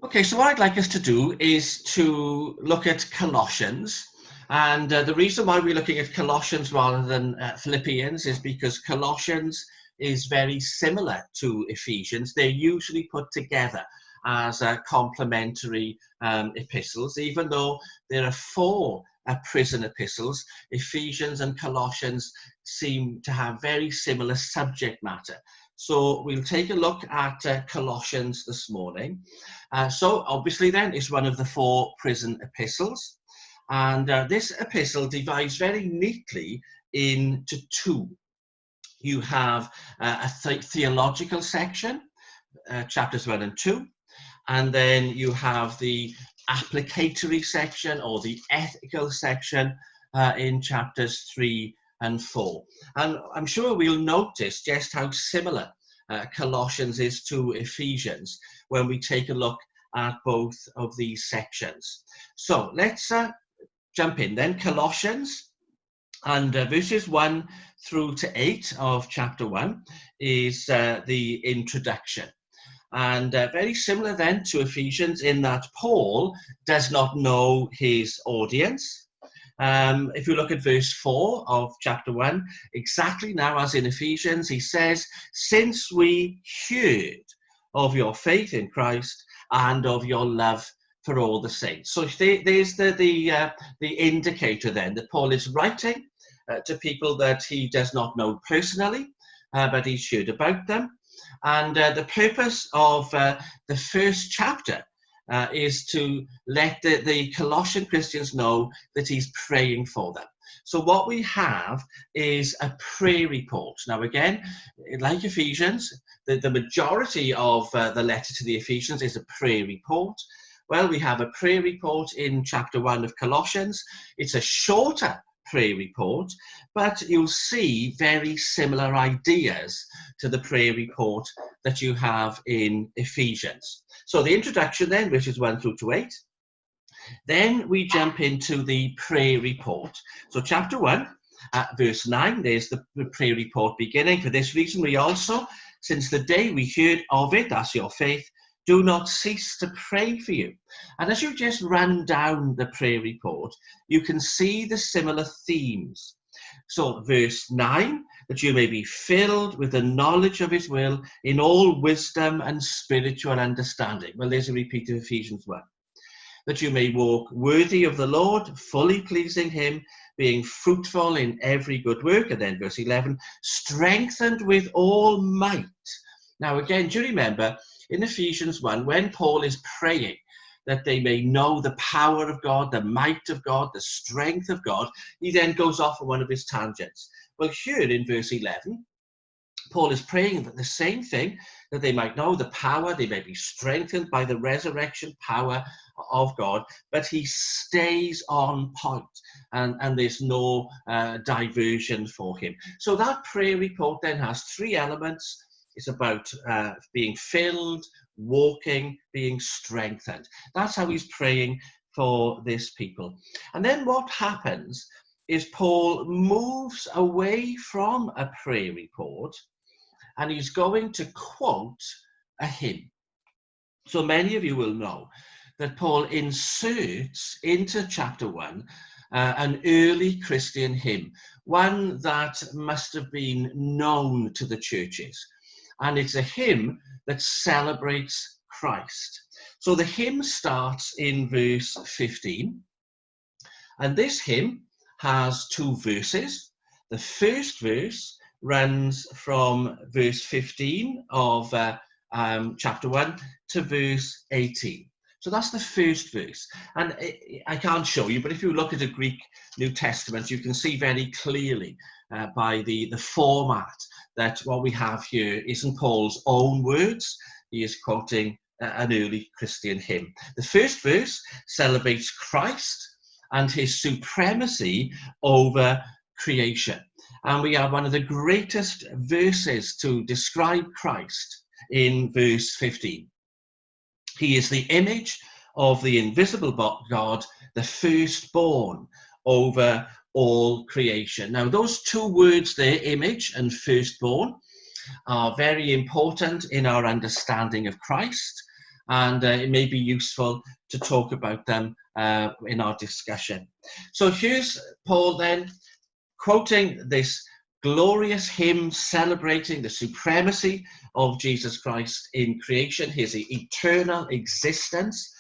Okay, so what I'd like us to do is to look at Colossians. And the reason why we're looking at Colossians rather than Philippians is because Colossians is very similar to Ephesians. They're usually put together as complementary epistles, even though there are four prison epistles. Ephesians and Colossians seem to have very similar subject matter. So we'll take a look at Colossians this morning. So obviously then it's one of the four prison epistles. And this epistle divides very neatly into two. You have a theological section, chapters 1 and 2, and then you have the applicatory section or the ethical section in chapters 3 and 4. And I'm sure we'll notice just how similar Colossians is to Ephesians when we take a look at both of these sections. So let's jump in then. Colossians, and verses 1 through to 8 of chapter 1 is the introduction. And very similar then to Ephesians in that Paul does not know his audience. If you look at verse 4 of chapter 1, exactly now as in Ephesians, he says, since we heard of your faith in Christ and of your love for all the saints. So there's the indicator then that Paul is writing to people that he does not know personally, but he's heard about them. And the purpose of the first chapter is to let the Colossian Christians know that he's praying for them. So what we have is a prayer report. Now again, like Ephesians, the majority of the letter to the Ephesians is a prayer report. Well, we have a prayer report in chapter 1 of Colossians. It's a shorter prayer report, but you'll see very similar ideas to the prayer report that you have in Ephesians. So the introduction then, which is 1 through to 8. Then we jump into the prayer report. So chapter 1, verse 9, there's the prayer report beginning. For this reason, we also, since the day we heard of it, that's your faith, do not cease to pray for you. And as you just run down the prayer report, you can see the similar themes. So verse 9, that you may be filled with the knowledge of his will in all wisdom and spiritual understanding. Well, there's a repeat of Ephesians 1. That you may walk worthy of the Lord, fully pleasing him, being fruitful in every good work. And then verse 11, strengthened with all might. Now again, do you remember in Ephesians 1, when Paul is praying that they may know the power of God, the might of God, the strength of God, he then goes off on one of his tangents. Well, here in verse 11, Paul is praying that the same thing, that they might know the power, they may be strengthened by the resurrection power of God, but he stays on point, and there's no diversion for him. So that prayer report then has three elements. It's about being filled, walking, being strengthened. That's how he's praying for this people. And then what happens is Paul moves away from a prayer report, and he's going to quote a hymn. So many of you will know that Paul inserts into chapter 1 an early Christian hymn, one that must have been known to the churches. And it's a hymn that celebrates Christ. So the hymn starts in verse 15. And this hymn has two verses. The first verse runs from verse 15 of chapter 1 to verse 18. So that's the first verse. And I can't show you, but if you look at a Greek New Testament, you can see very clearly by the format that what we have here isn't Paul's own words. He is quoting an early Christian hymn. The first verse celebrates Christ and his supremacy over creation. And we have one of the greatest verses to describe Christ in verse 15. He is the image of the invisible God, the firstborn over all creation. Now, those two words there, image and firstborn, are very important in our understanding of Christ. and it may be useful to talk about them in our discussion. So here's Paul then quoting this glorious hymn celebrating the supremacy of Jesus Christ in creation, his eternal existence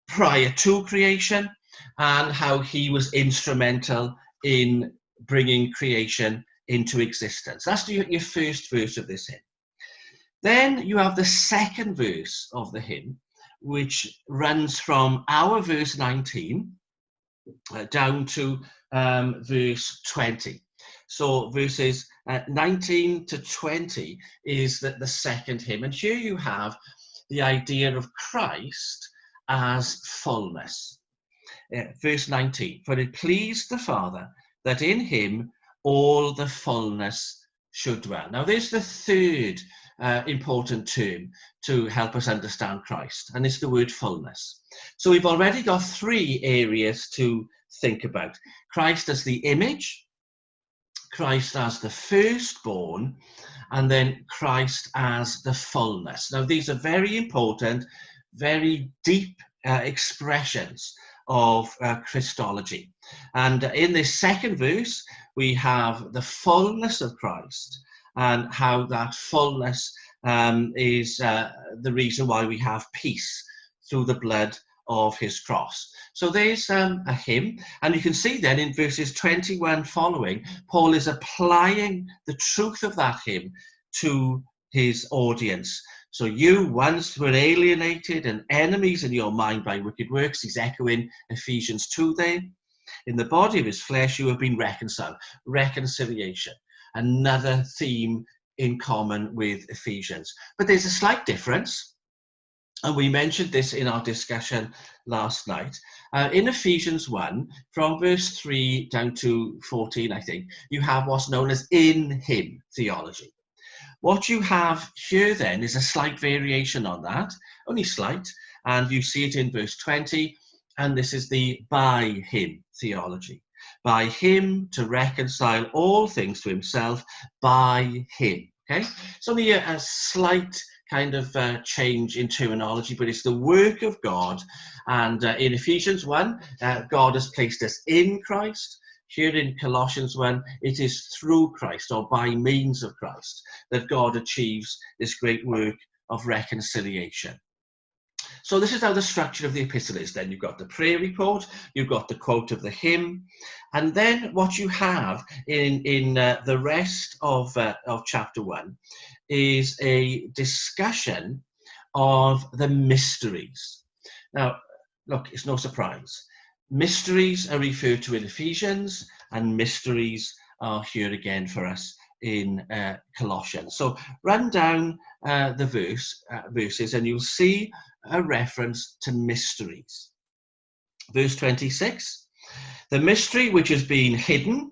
prior to creation, and how he was instrumental in bringing creation into existence. That's your first verse of this hymn. Then you have the second verse of the hymn, which runs from our verse 19 down to verse 20. So verses 19 to 20 is the second hymn. And here you have the idea of Christ as fullness. Verse 19, for it pleased the Father that in him all the fullness should dwell. Now there's the third important term to help us understand Christ, and it's the word fullness. So we've already got three areas to think about. Christ as the image, Christ as the firstborn, and then Christ as the fullness. Now these are very important, very deep expressions of Christology. And in this second verse, we have the fullness of Christ and how that fullness is the reason why we have peace through the blood of his cross. So there's a hymn, and you can see then in verses 21 following, Paul is applying the truth of that hymn to his audience. So you once were alienated and enemies in your mind by wicked works. He's echoing Ephesians 2 there. In the body of his flesh you have been reconciled. Reconciliation, another theme in common with Ephesians. But there's a slight difference, and we mentioned this in our discussion last night. In Ephesians 1, from verse 3 down to 14, I think, you have what's known as in him theology. What you have here then is a slight variation on that, only slight, and you see it in verse 20, and this is the by him theology. By him to reconcile all things to himself, by him. Okay, it's only a slight kind of change in terminology, but it's the work of God. And in Ephesians 1, God has placed us in Christ. Here in Colossians 1, it is through Christ, or by means of Christ, that God achieves this great work of reconciliation. So this is how the structure of the epistle is then. You've got the prayer report, you've got the quote of the hymn, and then what you have in the rest of chapter 1 is a discussion of the mysteries. Now, look, it's no surprise. Mysteries are referred to in Ephesians, and mysteries are here again for us in Colossians. So run down the verses and you'll see a reference to mysteries. Verse 26, the mystery which has been hidden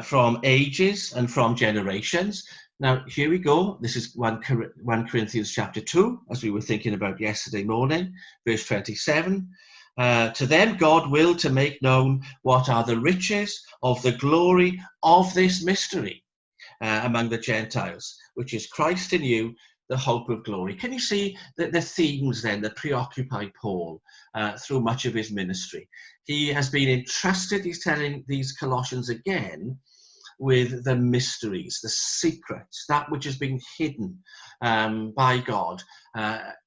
from ages and from generations. Now, here we go. This is 1 Corinthians chapter 2, as we were thinking about yesterday morning, verse 27. To them God willed to make known what are the riches of the glory of this mystery among the Gentiles, which is Christ in you, the hope of glory. Can you see the themes then that preoccupy Paul through much of his ministry? He has been entrusted, he's telling these Colossians again, with the mysteries, the secrets, that which has been hidden by God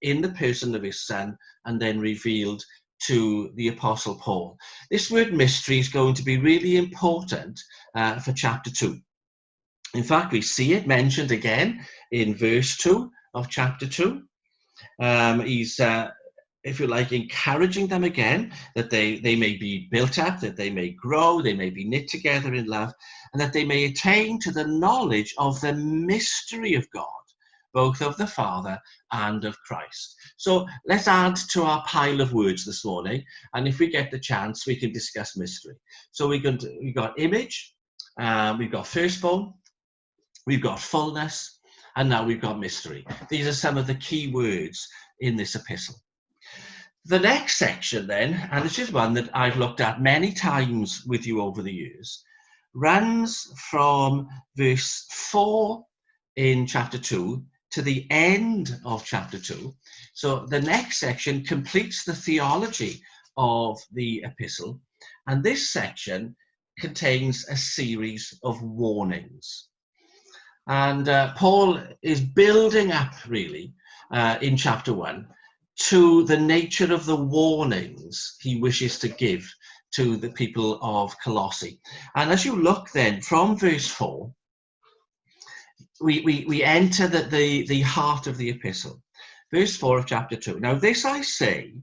in the person of his Son, and then revealed to the Apostle Paul. This word mystery is going to be really important for chapter 2. In fact, we see it mentioned again in verse 2 of chapter 2. He's, if you like, encouraging them again that they may be built up, that they may grow, they may be knit together in love, and that they may attain to the knowledge of the mystery of God, both of the Father and of Christ. So let's add to our pile of words this morning, and if we get the chance, we can discuss mystery. So we've got image, we've got firstborn, we've got fullness, and now we've got mystery. These are some of the key words in this epistle. The next section then, and this is one that I've looked at many times with you over the years, runs from verse 4 in chapter 2 to the end of chapter 2. So the next section completes the theology of the epistle, and this section contains a series of warnings. And Paul is building up, really, in chapter 1 to the nature of the warnings he wishes to give to the people of Colossae. And as you look then from verse 4, we enter the heart of the epistle. Verse 4 of chapter 2. Now this I say,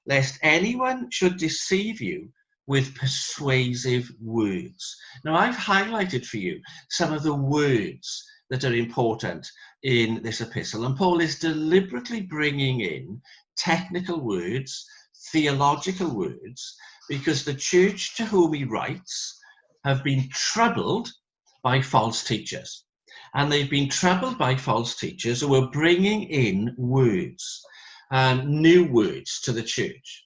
lest anyone should deceive you with persuasive words. Now I've highlighted for you some of the words that are important in this epistle, and Paul is deliberately bringing in technical words, theological words, because the church to whom he writes have been troubled by false teachers. And they've been troubled by false teachers who are bringing in words, new words to the church.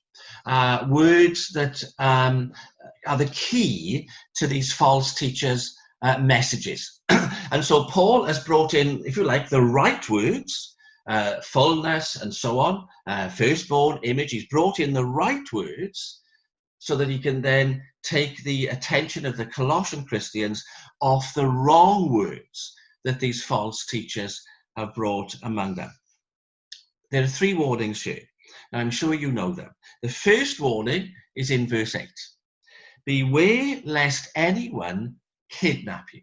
Words that are the key to these false teachers' messages. And so Paul has brought in, if you like, the right words, fullness and so on, firstborn, image. He's brought in the right words so that he can then take the attention of the Colossian Christians off the wrong words that these false teachers have brought among them. There are 3 warnings here, and I'm sure you know them. The first warning is in verse 8. Beware lest anyone kidnap you.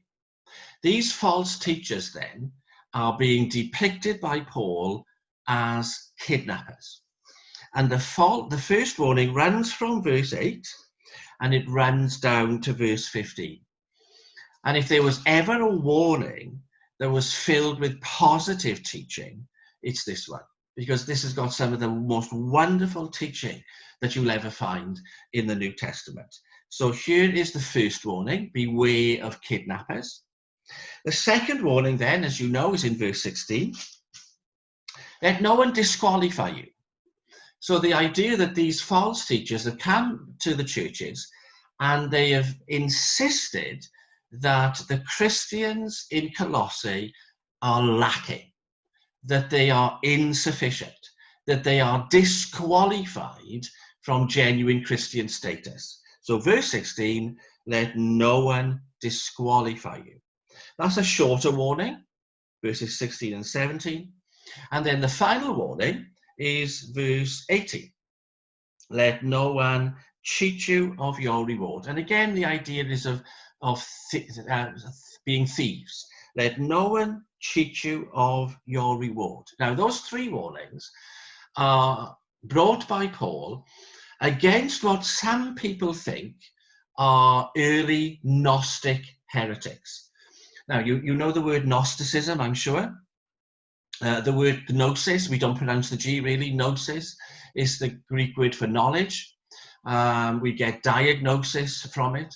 These false teachers then are being depicted by Paul as kidnappers. And the first warning runs from verse 8 and it runs down to verse 15. And if there was ever a warning that was filled with positive teaching, it's this one, because this has got some of the most wonderful teaching that you'll ever find in the New Testament. So here is the first warning: beware of kidnappers. The second warning then, as you know, is in verse 16. Let no one disqualify you. So the idea that these false teachers have come to the churches and they have insisted that the Christians in Colossae are lacking, that they are insufficient, that they are disqualified from genuine Christian status. So verse 16, let no one disqualify you. That's a shorter warning, verses 16 and 17. And then the final warning is verse 18. Let no one cheat you of your reward. And again, the idea is of being thieves. Let no one cheat you of your reward. Now, those 3 warnings are brought by Paul against what some people think are early Gnostic heretics. Now, you know the word Gnosticism, I'm sure. The word gnosis, we don't pronounce the G really. Gnosis is the Greek word for knowledge. We get diagnosis from it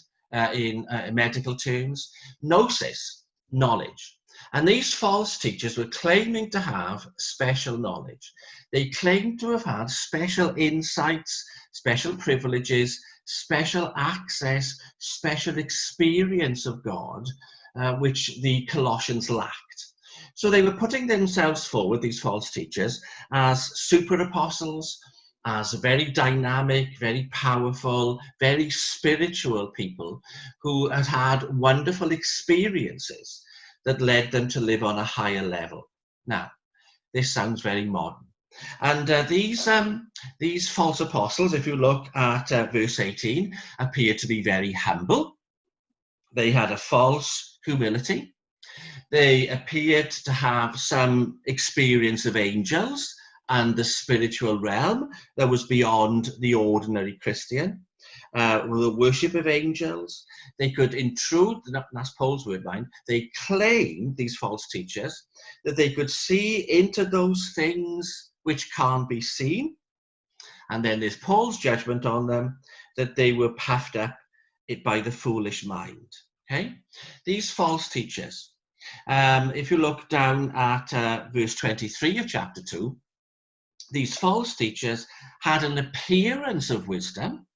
in medical terms. Gnosis, knowledge. And these false teachers were claiming to have special knowledge. They claimed to have had special insights, special privileges, special access, special experience of God, which the Colossians lacked. So they were putting themselves forward, these false teachers, as super apostles, as very dynamic, very powerful, very spiritual people who had had wonderful experiences that led them to live on a higher level. Now, this sounds very modern. And these false apostles, if you look at verse 18, appear to be very humble. They had a false humility. They appeared to have some experience of angels and the spiritual realm that was beyond the ordinary Christian. The worship of angels. They could intrude, that's Paul's word, mind. They claimed, these false teachers, that they could see into those things which can't be seen. And then there's Paul's judgment on them, that they were puffed up by the foolish mind. Okay? These false teachers, if you look down at verse 23 of chapter 2, these false teachers had an appearance of wisdom,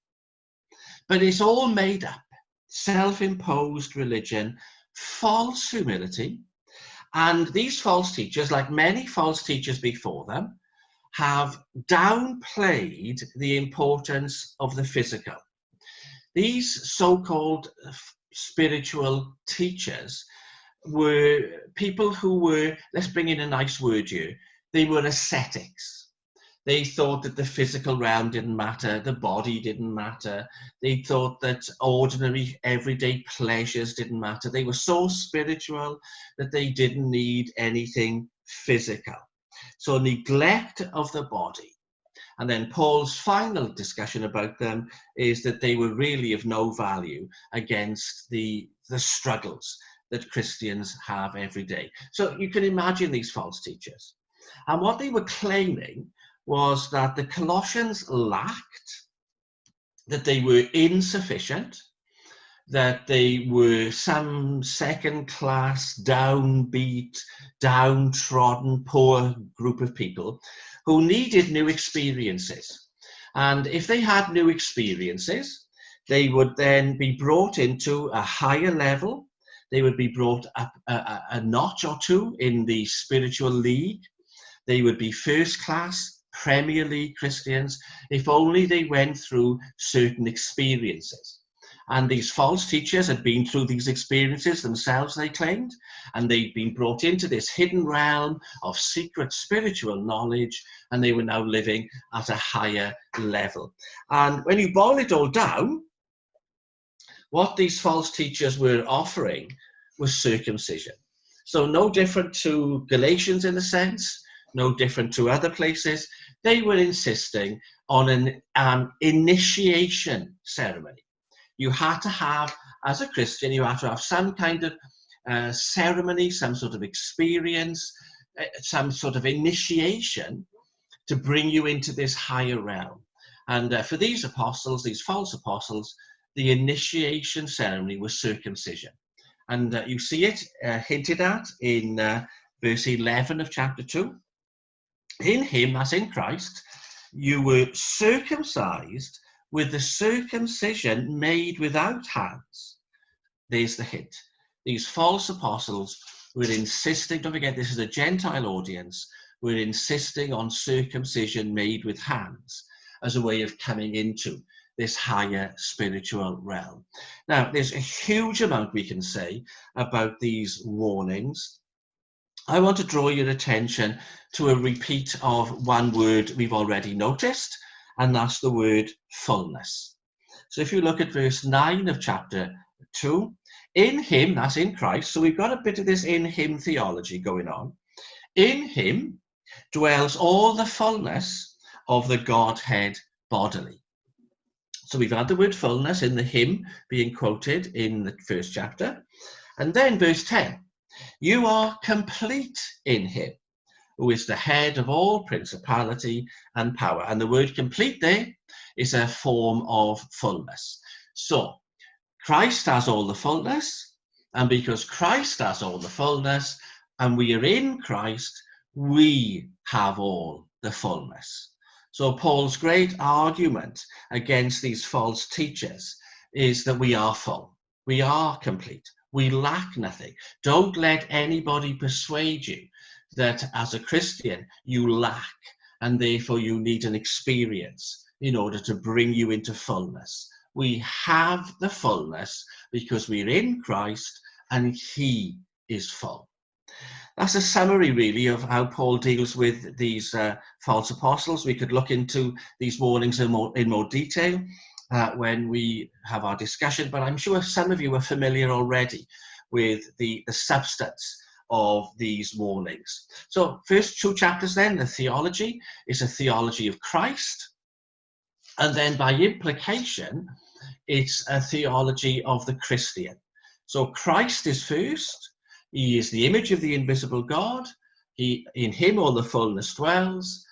but it's all made up, self-imposed religion, false humility, And these false teachers, like many false teachers before them, have downplayed the importance of the physical. These so-called spiritual teachers were people who were, let's bring in a nice word here, they were ascetics. They thought that the physical realm didn't matter, the body didn't matter. They thought that ordinary, everyday pleasures didn't matter. They were so spiritual that they didn't need anything physical. So neglect of the body. And then Paul's final discussion about them is that they were really of no value against the struggles that Christians have every day. So you can imagine these false teachers. And what they were claiming was that the Colossians lacked, that they were insufficient, that they were some second-class, downbeat, downtrodden, poor group of people who needed new experiences. And if they had new experiences, they would then be brought into a higher level. They would be brought up a notch or two in the spiritual league. They would be first-class, Premier League Christians, if only they went through certain experiences. And these false teachers had been through these experiences themselves, they claimed, and they'd been brought into this hidden realm of secret spiritual knowledge, and they were now living at a higher level. And when you boil it all down, what these false teachers were offering was circumcision. So no different to Galatians in a sense, no different to other places. They were insisting on an initiation ceremony. You had to have, as a Christian, you had to have some kind of ceremony, some sort of experience, some sort of initiation to bring you into this higher realm. And for these apostles, these false apostles, the initiation ceremony was circumcision. And you see it hinted at in verse 11 of chapter 2. In him, as in Christ, you were circumcised with the circumcision made without hands. There's the hint. These false apostles were insisting, don't forget this is a Gentile audience, were insisting on circumcision made with hands as a way of coming into this higher spiritual realm. Now, there's a huge amount we can say about these warnings. I want to draw your attention to a repeat of one word we've already noticed, and that's the word fullness. So if you look at verse 9 of chapter 2, in him, that's in Christ, so we've got a bit of this in him theology going on. In him dwells all the fullness of the Godhead bodily. So we've had the word fullness in the hymn being quoted in the first chapter. And then verse 10, you are complete in him, who is the head of all principality and power. And the word complete there is a form of fullness. So Christ has all the fullness, and because Christ has all the fullness, and we are in Christ, we have all the fullness. So Paul's great argument against these false teachers is that we are full, we are complete, we lack nothing. Don't let anybody persuade you that as a Christian you lack and therefore you need an experience in order to bring you into fullness. We have the fullness because we're in Christ and he is full. That's a summary really of how Paul deals with these false apostles. We could look into these warnings in more detail when we have our discussion, but I'm sure some of you are familiar already with the substance of these warnings. So first two chapters then, the theology is a theology of Christ, and then by implication it's a theology of the Christian. So Christ is first. He is the image of the invisible God. In him all the fullness dwells.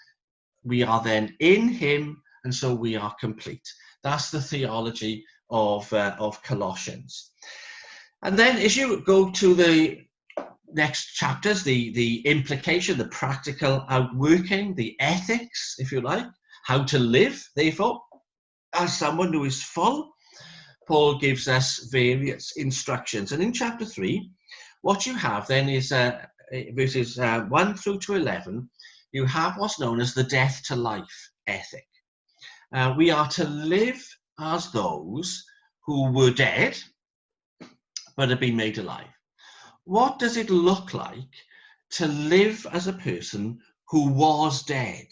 We are then in him, and so we are complete. That's the theology of Colossians. And then as you go to the next chapters, the implication, the practical outworking, the ethics, if you like, how to live, therefore, as someone who is full, Paul gives us various instructions. And in chapter 3, what you have then is verses 1 through to 11, you have what's known as the death to life ethic. We are to live as those who were dead but have been made alive. What does it look like to live as a person who was dead?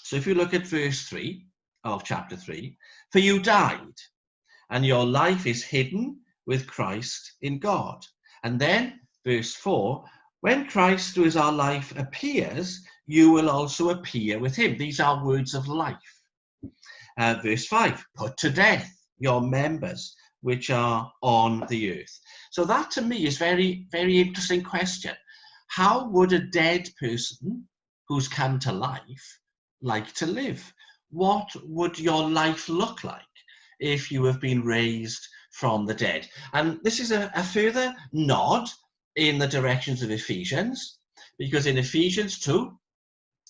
So if you look at verse 3 of chapter 3, for you died, and your life is hidden with Christ in God. And then verse 4, when Christ, who is our life, appears, you will also appear with him. These are words of life. Verse 5, put to death your members which are on the earth. So that to me is very, very interesting question. How would a dead person who's come to life like to live? What would your life look like if you have been raised from the dead? And this is a further nod in the directions of Ephesians, because in Ephesians 2,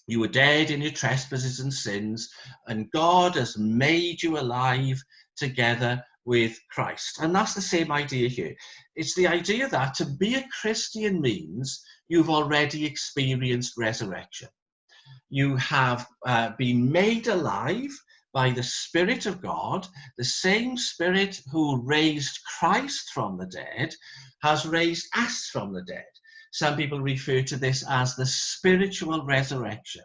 you were dead in your trespasses and sins, and God has made you alive together with Christ. And that's the same idea here. It's the idea that to be a Christian means you've already experienced resurrection. You have been made alive by the Spirit of God. The same Spirit who raised Christ from the dead has raised us from the dead. Some people refer to this as the spiritual resurrection.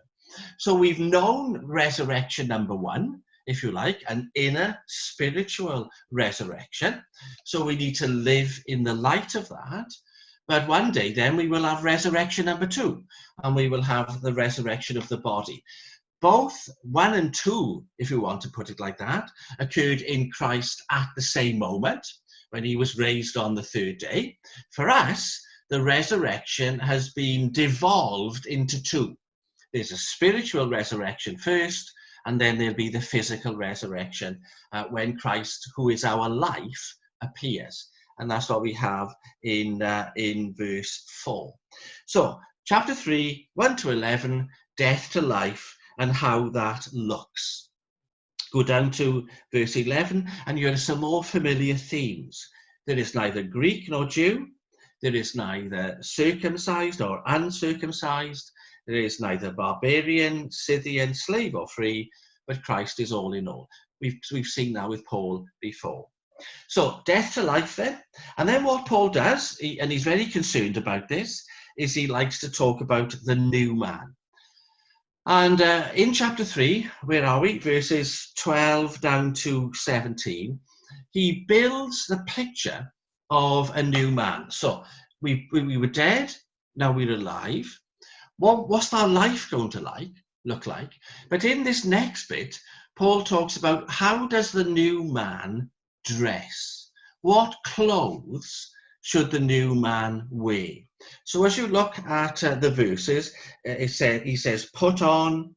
So we've known resurrection number one, if you like, an inner spiritual resurrection. So we need to live in the light of that. But one day then we will have resurrection number two, and we will have the resurrection of the body. Both 1 and 2, if you want to put it like that, occurred in Christ at the same moment when he was raised on the third day. For us, the resurrection has been devolved into two. There's a spiritual resurrection first, and then there'll be the physical resurrection when Christ, who is our life, appears. And that's what we have in verse 4. So, chapter 3, 1 to 11, death to life, and how that looks. Go down to verse 11, and you have some more familiar themes. There is neither Greek nor Jew. There is neither circumcised or uncircumcised. There is neither barbarian, Scythian, slave or free, but Christ is all in all. We've seen that with Paul before. So death to life then. And then what Paul does, and he's very concerned about this, is he likes to talk about the new man. And in chapter 3, where are we? Verses 12 down to 17, he builds the picture of a new man. So we were dead, now we're alive. What's our life going to look like? But in this next bit, Paul talks about how does the new man dress? What clothes should the new man wear? So as you look at the verses, he says, put on,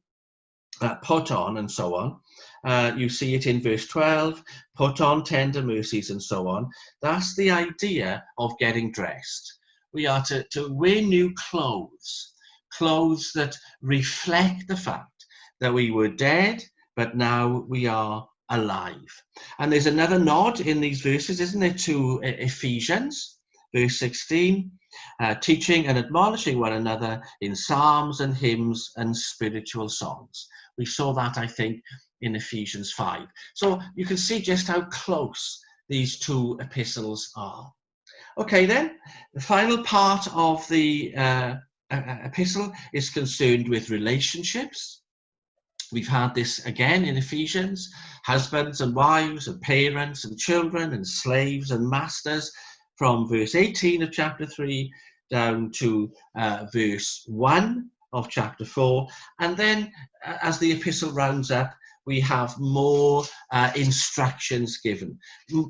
and so on. You see it in verse 12, put on tender mercies, and so on. That's the idea of getting dressed. We are to wear new clothes that reflect the fact that we were dead, but now we are alive. And there's another nod in these verses, isn't it, to Ephesians, verse 16, teaching and admonishing one another in psalms and hymns and spiritual songs. We saw that, I think, in Ephesians 5. So you can see just how close these two epistles are. Okay, then, the final part of the epistle is concerned with relationships. We've had this again in Ephesians, husbands and wives and parents and children and slaves and masters, from verse 18 of chapter 3 down to verse 1 of chapter 4. And then as the epistle rounds up, we have more instructions given.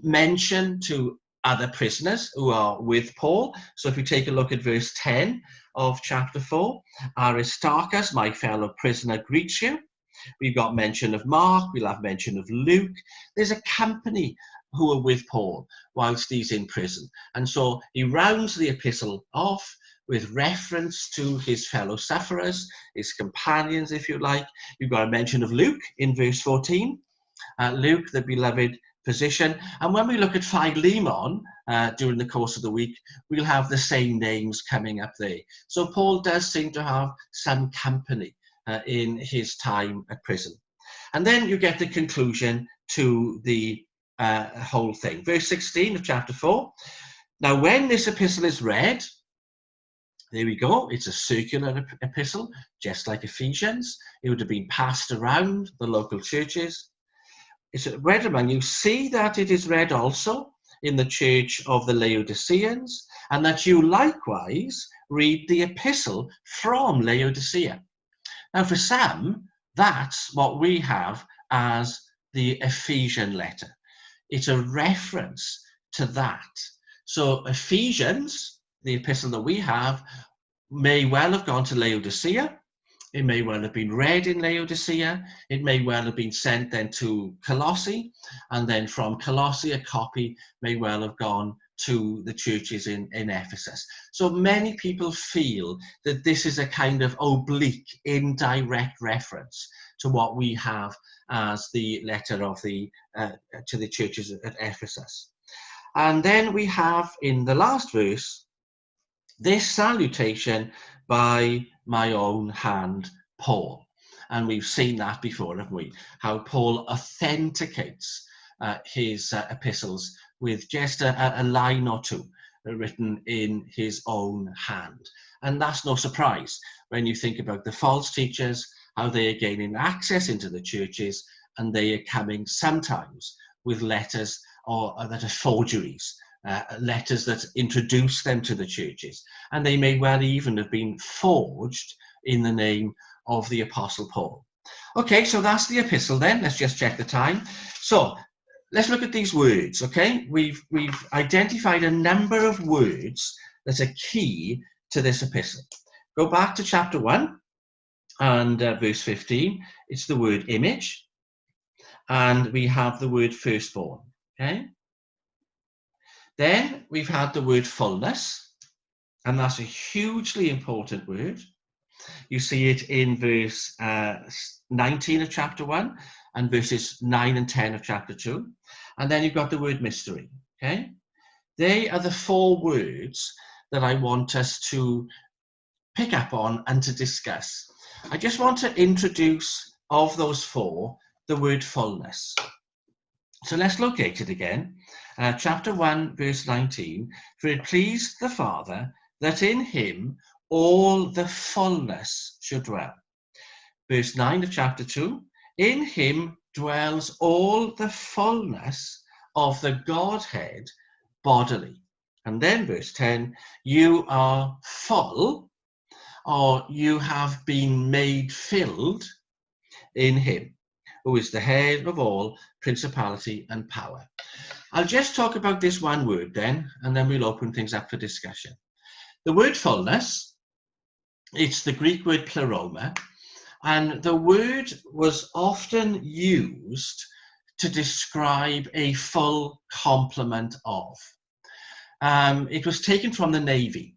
Mention to other prisoners who are with Paul. So if you take a look at verse 10 of chapter 4, Aristarchus, my fellow prisoner, greets you. We've got mention of Mark, we'll have mention of Luke. There's a company who are with Paul whilst he's in prison. And so he rounds the epistle off with reference to his fellow sufferers, his companions, if you like. You've got a mention of Luke in verse 14. Luke, the beloved position. And when we look at Philemon during the course of the week, we'll have the same names coming up there. So Paul does seem to have some company in his time at prison. And then you get the conclusion to the whole thing. Verse 16 of chapter 4. Now, when this epistle is read, there we go. It's a circular epistle, just like Ephesians. It would have been passed around the local churches. It's read among you. See that it is read also in the church of the Laodiceans, and that you likewise read the epistle from Laodicea. Now, for some, that's what we have as the Ephesian letter. It's a reference to that. So Ephesians, the epistle that we have, may well have gone to Laodicea. It may well have been read in Laodicea. It may well have been sent then to Colossae. And then from Colossae, a copy may well have gone to the churches in Ephesus. So many people feel that this is a kind of oblique, indirect reference to what we have as the letter of the to the churches at Ephesus. And then we have in the last verse, this salutation by my own hand, Paul. And we've seen that before, haven't we? How Paul authenticates his epistles with just a line or two written in his own hand. And that's no surprise when you think about the false teachers, how they are gaining access into the churches, and they are coming sometimes with letters that are forgeries, letters that introduce them to the churches. And they may well even have been forged in the name of the Apostle Paul. Okay, so that's the epistle then. Let's just check the time. So let's look at these words, okay? We've identified a number of words that are key to this epistle. Go back to chapter 1 and verse 15. It's the word image. And we have the word firstborn, okay? Then we've had the word fullness, and that's a hugely important word. You see it in verse 19 of chapter 1 and verses 9 and 10 of chapter 2. And then you've got the word mystery, okay? They are the four words that I want us to pick up on and to discuss. I just want to introduce, of those four, the word fullness. So let's locate it again. Chapter 1, verse 19. For it pleased the Father that in him all the fullness should dwell. Verse 9 of chapter 2. In him dwells all the fullness of the Godhead bodily. And then verse 10. You are full, or you have been made filled in him, who is the head of all principality and power. I'll just talk about this one word then, and then we'll open things up for discussion. The word fullness, it's the Greek word pleroma, and the word was often used to describe a full complement of. It was taken from the Navy,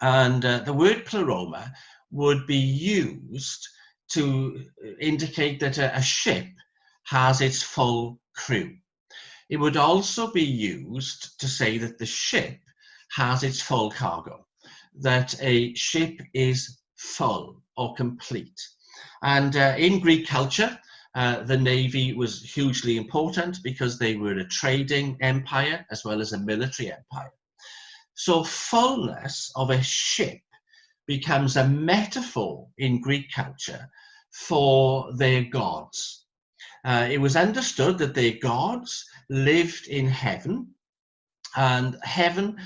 and the word pleroma would be used to indicate that a ship has its full crew. It would also be used to say that the ship has its full cargo, that a ship is full or complete. And in Greek culture, the Navy was hugely important because they were a trading empire as well as a military empire. So fullness of a ship becomes a metaphor in Greek culture for their gods. It was understood that their gods lived in heaven, and heaven,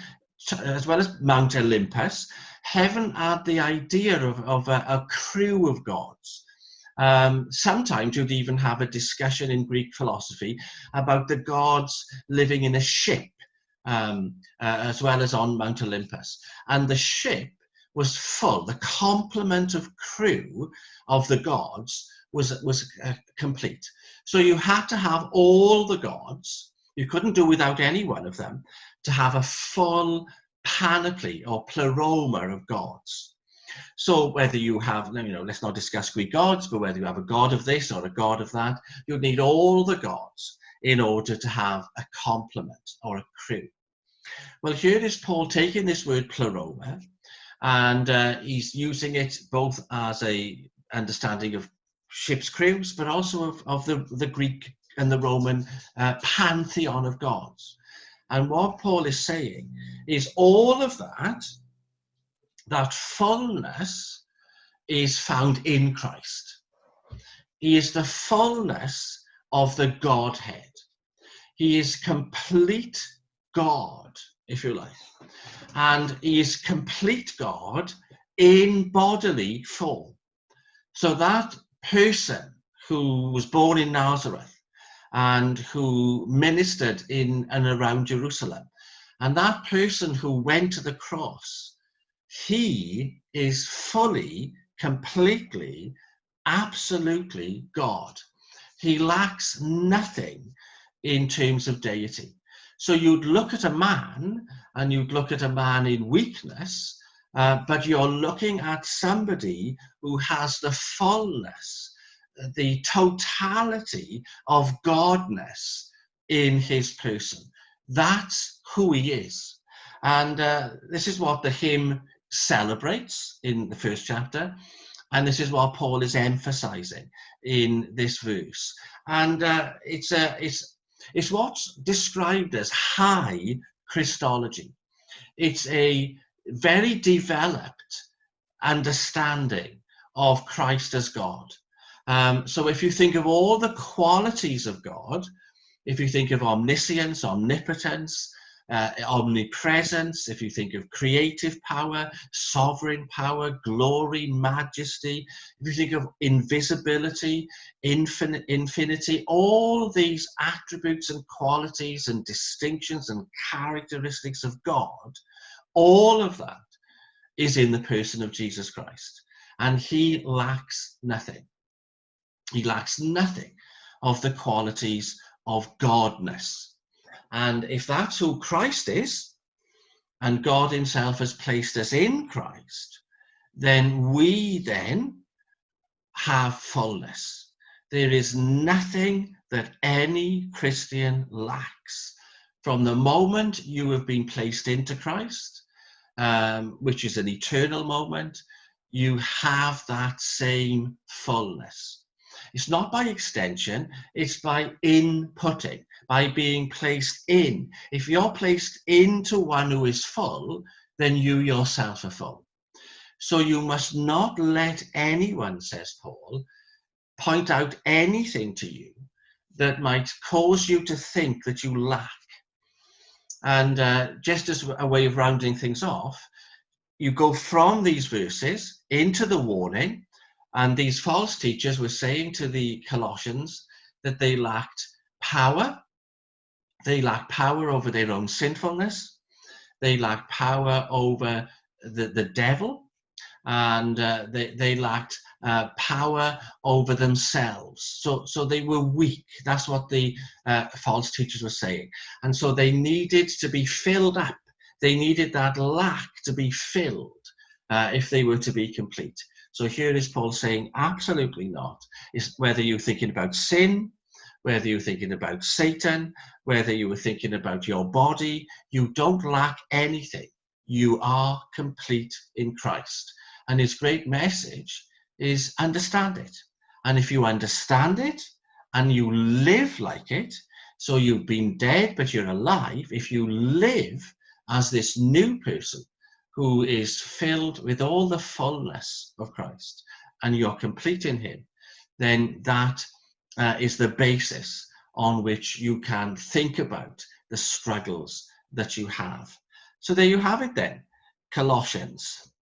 as well as Mount Olympus, heaven had the idea of a crew of gods. Sometimes you'd even have a discussion in Greek philosophy about the gods living in a ship, as well as on Mount Olympus. And the ship was full. The complement of crew of the gods was complete. So you had to have all the gods. You couldn't do without any one of them to have a full panoply or pleroma of gods. So whether you have, let's not discuss Greek gods, but whether you have a god of this or a god of that, you'd need all the gods in order to have a complement or a crew. Well, here is Paul taking this word pleroma, and he's using it both as a understanding of ship's crews, but also of the Greek and the Roman pantheon of gods. And what Paul is saying is all of that fullness is found in Christ. He is the fullness of the Godhead. He is complete God, if you like. And he is complete God in bodily form. So that person who was born in Nazareth and who ministered in and around Jerusalem, and that person who went to the cross, he is fully, completely, absolutely God. He lacks nothing in terms of deity. So you'd look at a man, and you'd look at a man in weakness, but you're looking at somebody who has the fullness, the totality of godness in his person. That's who he is. And this is what the hymn celebrates in the first chapter. And this is what Paul is emphasizing in this verse. And it's what's described as high Christology. It's a very developed understanding of Christ as God. So if you think of all the qualities of God, if you think of omniscience, omnipotence, omnipresence, if you think of creative power, sovereign power, glory, majesty, if you think of invisibility, infinity, all these attributes and qualities and distinctions and characteristics of God, all of that is in the person of Jesus Christ. And he lacks nothing. He lacks nothing of the qualities of godness. And if that's who Christ is, and God himself has placed us in Christ, then we then have fullness. There is nothing that any Christian lacks. From the moment you have been placed into Christ, which is an eternal moment, you have that same fullness. It's not by extension, it's by inputting, by being placed in. If you're placed into one who is full, then you yourself are full. So you must not let anyone, says Paul, point out anything to you that might cause you to think that you lack. And just as a way of rounding things off, you go from these verses into the warning. And these false teachers were saying to the Colossians that they lacked power. They lacked power over their own sinfulness. They lacked power over the devil. And they lacked power over themselves. So they were weak. That's what the false teachers were saying. And so they needed to be filled up. They needed that lack to be filled if they were to be complete. So here is Paul saying, absolutely not. It's whether you're thinking about sin, whether you're thinking about Satan, whether you were thinking about your body, you don't lack anything. You are complete in Christ. And his great message is understand it. And if you understand it and you live like it, so you've been dead, but you're alive, if you live as this new person, who is filled with all the fullness of Christ, and you're complete in him, then that is the basis on which you can think about the struggles that you have. So there you have it then, Colossians.